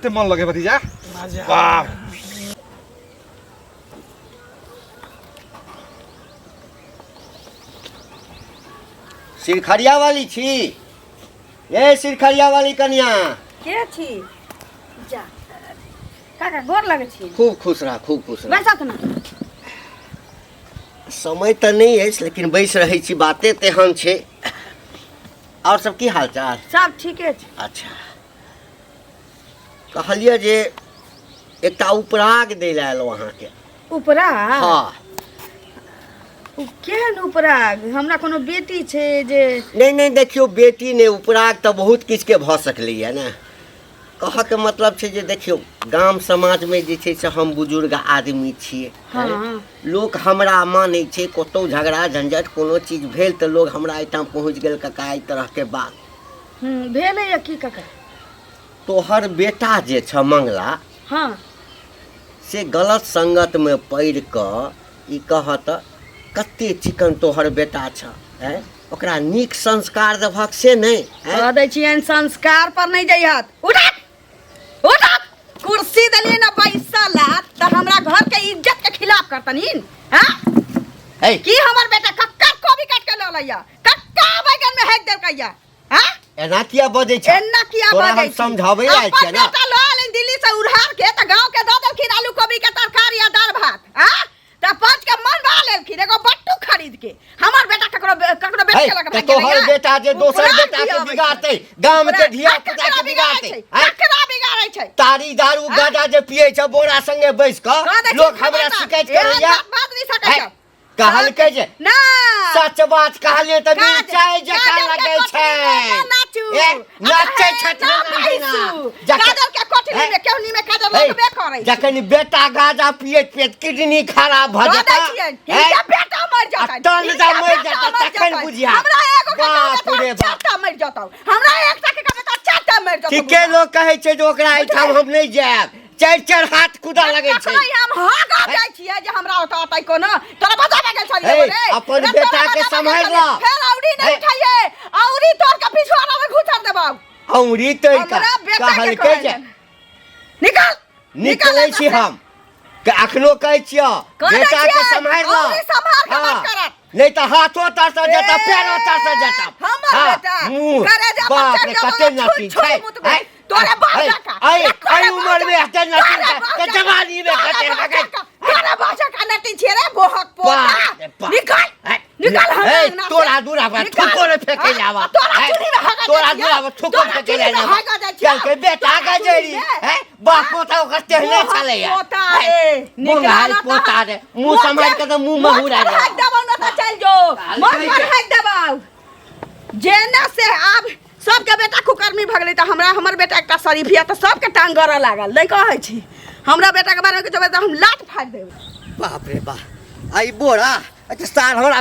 कते मन लगे भतीजा वाह सिरखरिया वाली छी ए सिरखरिया वाली कन्या के छी जा काका गोर लगे छी खूब खुश रह बैसा त ना समय तो नहीं है लेकिन बैस रही छी बातें तेहन छे और सब की हाल चाल सब ठीके छै अच्छा कहलिए जे एकटा उपराग दे लायल वहाँ के उपरा हाँ केहन उपराग हमरा कोनो बेटी छै जे नहीं देखियो बेटी ने उपराग तो बहुत किछ के भ सकलै है ना कह के मतलब छे जे देखियो गाम समाज में जे छे से हम बुजुर्ग आदमी छिए हाँ लोग हमरा माने छे कतौ झगड़ा झंझट कोनो चीज भेल तो लोग हमरा एठाम पहुँच गेल कका ई तरह के बात भेलै या की काका तोहर बेटा जे छ मंगला हाँ से गलत संगत में पड़ क ई कहत कते चिकन तोहर बेटा छ हैं ओकरा नीक संस्कार देभक से नहीं कह दै छियन संस्कार पर नहीं जइहत उठत कुर्सी देलिए ना पैसा ला त हमरा घर के इज्जत के खिलाफ करतनीन हां है की हमर बेटा कक्का कोबी काट के ल लैया कक्का बैगन में हेक देल कहिया हां एना किया बजै छ एना किया तोरा बजै हम समझाबै आइ छै ना बेटा ल आलिन दिल्ली से उधार के त गांव के द देलखिन आलू कोबी के तरकारी या दाल भात हां त पांच के मन बा लेलखिन एगो बट्टू खरीद के हमर बेटा ककरो बेटा के लगे तोहर बेटा जे दोसर बेटा के बिगाड़तै गाम के धिया पुता के बिगाड़तै ककरा बिगाड़ै छै तारी दारू गांजा जे पियै छ बोरा संगे बैस क लोग हमरा शिकायत करैया बात नहीं सकै छ कहल के जे ना सच बात कहलिए त मिरचाई जका लगे छै ए नाचै छथ काजल के कोठरी में केहनी में काजल लगबे करै जखन बेटा गांजा पिए पेट किडनी खराब भ जेता हिनका बेटा मर जाता टन जा मर जाता तखन बुझिया हमरा एगो बाप रे बाप चाटा मर जाता हमरा एक के बेटा चाटा मर जाता ठीके लोग कहै छै जे ओकरा एठाम हम नहीं जायब चार हाथ कुदा लगे छै हम हागा जाय छियै जे हमरा ओतै कोनो तोरा बताबे गेल छलिए रे अपन बेटा के संभाल ल फेर औरी नहीं उठाइए औरी तोर के पिछवाड़ा में घुसा देबौ औरी तोर का कहल के जे निकलै छी हम के अखनो कहै छियो बेटा के संभाल ल औरी संभाल के मत करत नहीं तो हाथों तर से जाता पैरों तर से जाता हमर बेटा करे जा बाप रे कते नाची छै तोरे बाजा का आई उम्र में हते नाची के जवानी में कते लगे तोरे बाजा का नाटी छे रे बोहक पोता निकल हम तोरा दूरा पर थुको रे फेके जावा तोरा दूरा पर थुको फेके जावा चल के बेटा गजेरी है बाप पोता कते नहीं चले यार पोता रे निकल पोता रे मुंह संभाल के तो मुंह में हुरा दे दबाव ना चल जो मन पर हाथ दबाव जेना से अब सबके बेटा कुकर्मी भगले त हमरा हमर बेटा एकटा शरीफिया त सबके टांग गरा लागल नहीं कहै छी हमरा बेटा के बारे में जब हम लात फाड़ देब बाप रे बाप आई बोरा अच्छा सार हमरा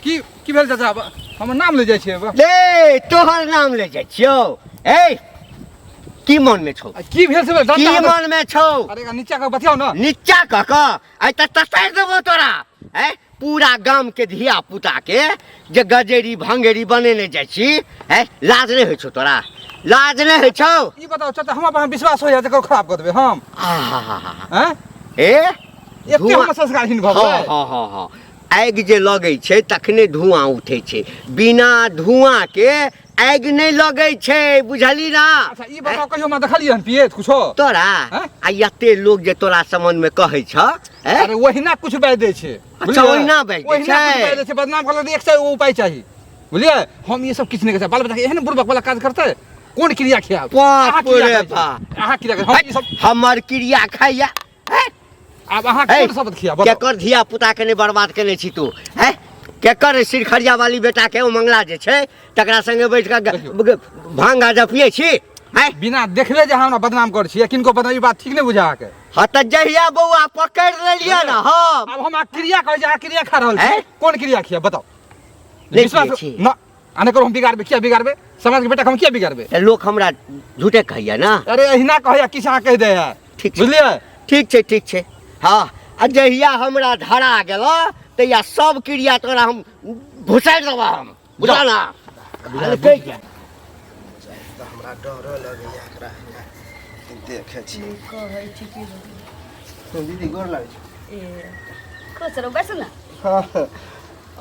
की भेल चाचा हमर नाम ले जाइ छियै ले तोहर नाम ले जाइ छियौ ए की मन में छौ की भेल से की मन में छौ अरे नीचा का बतियाओ ना नीचा का आई त तसार देबो तोरा ए पूरा गाम के धिया पुता के जे गजेरी भंगेरी बनेने जाइ छी है लाज नहीं होइ छौ तोरा लाज नहीं होइ छौ ई बताओ चाचा हमरा पर विश्वास होय जे खराब कर देबे हम हैं एते हम संस्कारहीन भ गेलै हां आगि जे लगै छै तखने धुआं उठै छै बिना धुआं के आगि नहीं लगै छै बुझली ना अच्छा ई बताओ कहियो हम देखलियै हन पिए कुछो तोरा आ एते लोग जे तोरा संबंध में कहै छ अरे वहिना कुछ बाज दै छै अच्छा वहिना बाज दै छै वहिना बाज दै छै बदनाम करले एक से उपाय चाहिए बुझलिए हम ये सब किछ नहीं करते बाल बच्चा एहन बुर्बक वाला काज करते कौन क्रिया खिया बाप रे बा अहाँ क्रिया हम ई सब हमर क्रिया खाइया अब अहाँ कोन शब्द खिया केकर धिया पुता के नहीं बर्बाद केने छी तू हैं केकर सिरखरिया वाली बेटा के ओ मंगला जे छै तकरा संगे बैठ के भांग गाजा पिए छी हैं बिना देखले जे हमरा बदनाम कर छी किनको बदनामी बात ठीक नहीं बुझा के ह त जहिया बौआ पकड़ लेलिए ना हम अब हम क्रिया कह जा क्रिया खा रहल छी कौन क्रिया खिया बताओ विश्वास ना आने करो हम बिगाड़बे क्या बिगाड़बे समाज के बेटा हम क्या बिगाड़बे लोग हमरा झूठे कहैया ना अरे एहिना कहैया किछ अहाँ कह दे है ठीक बुझलिए ठीक छै हां आ जहिया हमरा धरा गेलो तहिया सब क्रिया तोरा हम घुसाइ देबा हम बुझा ना अरे कह क्या हमरा डर लगैया एकरा देखे छी कहै छी कि दीदी गोर लागै छै ए खुश रहो बैस ना हाँ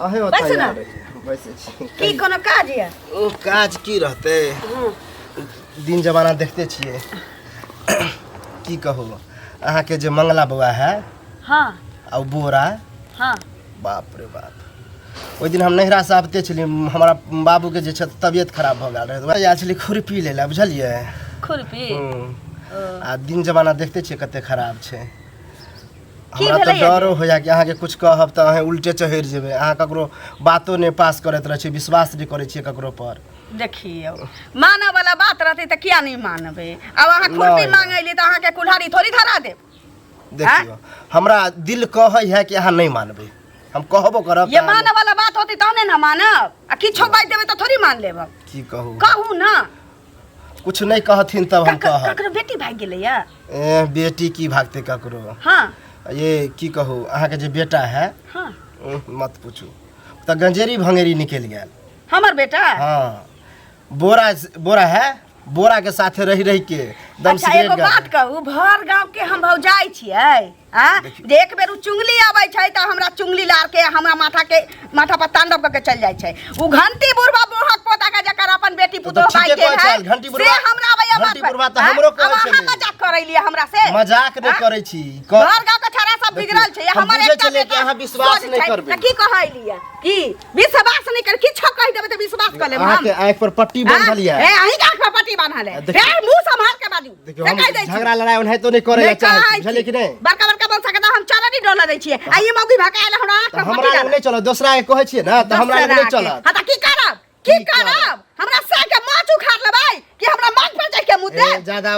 आहे बैस ओतय ना। आ रही बैसे छी की कोनो काज ये ओ काज की रहते हाँ दिन जमाना देखते छियै की कहू अहाँ के जे मंगला बउआ है हाँ आ बोरा हाँ बाप रे बाप ओहि दिन हम नैहरा से आबते छलियै हमारा बाबू के जे छै तबियत खराब भऽ गेल रहै वएह आयल छलियै खुरपी लै लए बुझलियै खुरपी आ दिन जमाना देखते छियै कते खराब छै की हमरा तऽ भेलैया डरो होइया कि अहाँके कुछ कहब तऽ अहाँ उल्टे चढ़ि जेबै अहाँ ककरो बातो नहि पास करैत रहै छियै विश्वास नहि करै छियै ककरो पर देखियो मानव वाला बात रहते तो क्या नहीं मानबे अब अहाँ खुरपी नहीं। मांगैली तो अहाँ के कुल्हाड़ी थोड़ी धरा देब देखियो हमरा दिल कहै है कि अहाँ नहीं मानबै हम कहबो करब ये तऽ अहाँ मानव वाला बात होती तहने ना मानब आ किछो बात देबे तो थोड़ी मान लेब की कहू कहू ना कुछ नहीं कहथिन तब हम कहब ककरो बेटी भाग गेलै या ए बेटी की भागते ककरो हाँ ये की कहू अहाँके जे बेटा है हाँ मत पूछू तऽ गंजेरी भंगेरी निकलि गेल हमर बेटा हाँ बोरा है बोरा के साथे रही के दम अच्छा एगो बात कहू भर गांव के हम भौजाई छियै हाँ जे एक बेर उ चुंगली आबै छै त हमरा चुंगली लार के हमरा माथा पर तांडव क के चल जाइ छै उ घंटी बुढ़वा बुढ़क पोता के जकर अपन बेटी पुतोह भाई के है से हमरा आबैया बात बुढ़वा तऽ हमरो कहै छै अहाँ मजाक करैलिए हमरा से मजाक नहि करै छी भर गांव के छौड़ा सब बिगड़ल छै हम हमर बुझै एकटा छलियै कि अहाँ विश्वास नहि करबै। त की कहैलिए की विश्वास नहि कर किछो कहि देबै त विश्वास कर लेब हम अहाँके आँखि पर पट्टी बांधल ए यऽ अहीं के आँख पर पट्टी बांधल है देखियौ। ए मुंह संभाल के बाजू देखियौ हम झगड़ा लड़ाई ओनाहि तो नहीं करे ला चाहै छी बुझलियै कि नहीं बड़का बड़का बोल सकता हम चलनी डोला दै छियै आ ई मौगी भकाएल हमरा आँख पर हमरा पट्टी लग नहीं चलत दोसरा के कहै छियै ना तऽ हमरा लग नहीं चलत हां त की करब की करब हमरा से के माछ उखाड़ लेबै कि हमरा माथ पर चढ़ के मुद्दे ज्यादा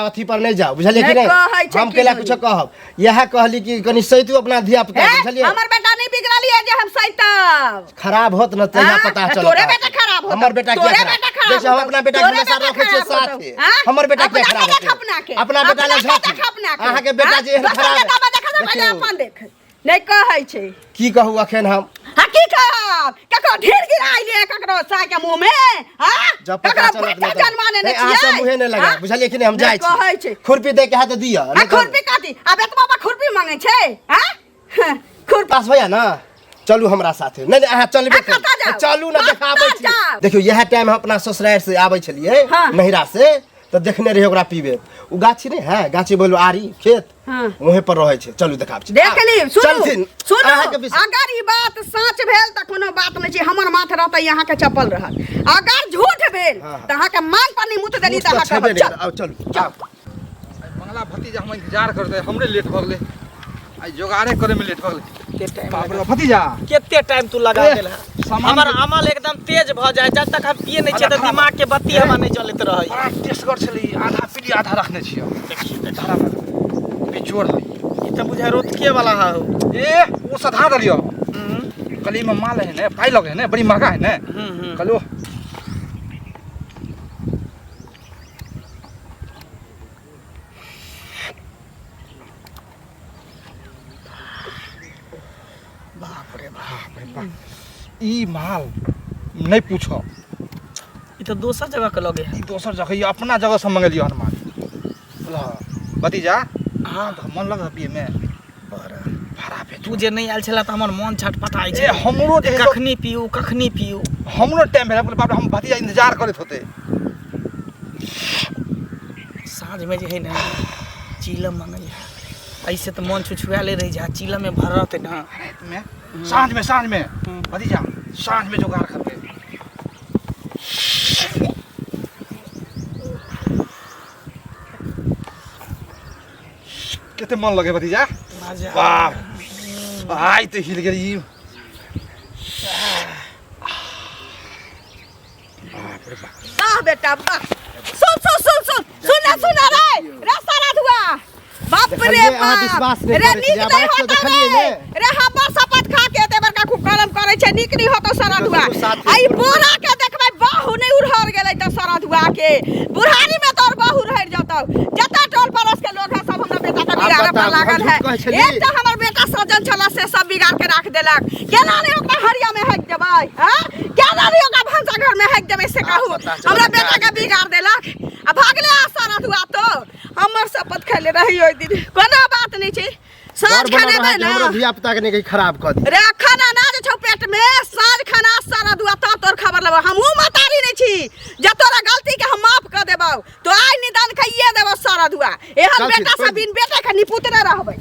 अथी पर नहीं जाओ बुझलियै कि नहीं कहै नहीं छै हम कि केला नहीं। कुछ कहब यह कहली कि कनी सैतू अपना धिया पुता बुझलियै हमर बेटा नहीं बिगड़ल है जे हम सैतब खराब होत न तहिया पता चलत तोरे बेटा खराब होत हमर बेटा तोरे किया बेटा खराब खराब जैसे हम अपना बेटा के हमेशा रखै छियै साथे हमर बेटा किया खराब होतै अपना बेटा ले झक अहाँ के बेटा जे एहन खराब पहले अपन देख नहीं कहै छै की कहू अखन हम हकीकत ककरो ढेर गिराइले ककरो साय के मुंह में हां जब पता चलत बेटा जन्माने नहीं अहाँ सब मुहे नहीं लगा बुझलियै कि नहीं हम जाइ कहै छी छै खुरपी दे के हाथ दिया आ खुरपी काटी अब एतबा बा खुरपी मांगे छै हां खुरपी पास भैया ना चलू हमरा साथे नहीं नहीं अहाँ चलबे कतऽ जाउ? चलू ना देखाबै छी जाउ? देखियो यह टाइम हम अपना ससुराल से आबै छलियै हाँ। नहिरा से तो देखने रहिए ओकरा पीबे उ गाछी नहीं है गाछी बोलो आरी खेत हाँ। वहीं पर रहै छै चलू देखाब छी देखली सुनू चलथिन सुनू अहाँके विश्वास अगर ई बात सच भेल त कोनो बात नहीं छै हमर माथ रहतै यहाँ के चप्पल रहत अगर झूठ भेल हाँ। त अहाँ के मांग पर नहीं मुत देली त अहाँ छेबे के नहीं चल आओ चलू आओ। मंगला भतीजा हम इंतजार करते हमरे लेट हो गेले आई जोगाड़े करे में लेट हो गेले बाप रे भतीजा केते टाइम तू लगा ए, देला सामान हमर में- अमल एकदम तेज भ जाए जब तक हम पिए नहीं छियै त दिमाग के बत्ती हमरा नहीं जलैत रहै बड़ा टेस्ट कर छली आधा पीली आधा रखने छियो धारा में बिचोर है ई त बुझाय रोतके वाला है ए वो सधा दलियो कली में माल है ने पाई लगे है ने बड़ी महंगा है ने कलो बाप रे बाप ई माल नहीं पूछो ई त दोसर जगह के लगे है ई दोसर जगह ये अपना जगह से मंगलियो हनुमान बोला भतीजा हाँ तो मन लगा पिए में भाड़ा पे तू जे नहीं आयल छला त हमर मन छटपटाई ए छै हमरो जे कखनी पियू हमरो टाइम भेला बोले बाप रे हम भतीजा इंतजार करत होते साँझ में जे है ना चीलम मंगल ऐसे तो मन छुछुआले रह जा चीलम में भर रहते ना रात में साँझ में भतीजा साँझ में जुगाड़ करके कितने मन लगे भतीजा मजा वाह आई तो हिल गई वाह बेटा वाह सुन सुन सुन सुन सुन सुन रे सारा धुआ बाप रे देखलियै, अहाँ विश्वास बाप नहीं रे करै छी, नीक आब नहीं आँखि से होता देखलियै रे ने। रे हमर शपथ खा के एते बड़का खूब गरम करे छै नीक नहीं होतो सारा धुआ ककरो साथे आई करबै। बोरा के देखबै बाहु नहीं उड़हर गेलै त सारा धुआ के बुढ़ारी में तोर बाहु रह जातौ जता टोल पड़ोस के लोग है सब हमरा बेटा के बिगाड़े पर बताबू, लागल हम है झूठ कहै छलियै। एक त हमर बेटा सजन छला से सब बिगाड़ के राख देलक केना नहीं ओकरा हरिया में हक देबै हां केना नहीं ओकरा भंसा घर में हक देबै से कहू पता चलल हमरा का बेटा के बिगाड़ देलक आ भागले आ सारा धुआ तो शपथ खैले रही ओइ दिन कोनो बात नहीं छै साँझ खाने में ना हमरा धिया पुता के नहीं खराब कर दी रे खाना ना जे छौ पेट में साँझ खाना सारा दुआ तोर खबर लेबो हमहू मतारी नहीं छी जे तोरा गलती के हम माफ कर देबौ तो आइ निदान खाइए देबो सारा दुआ एहन बेटा सब बिन बेटा के निपुत न रहबै।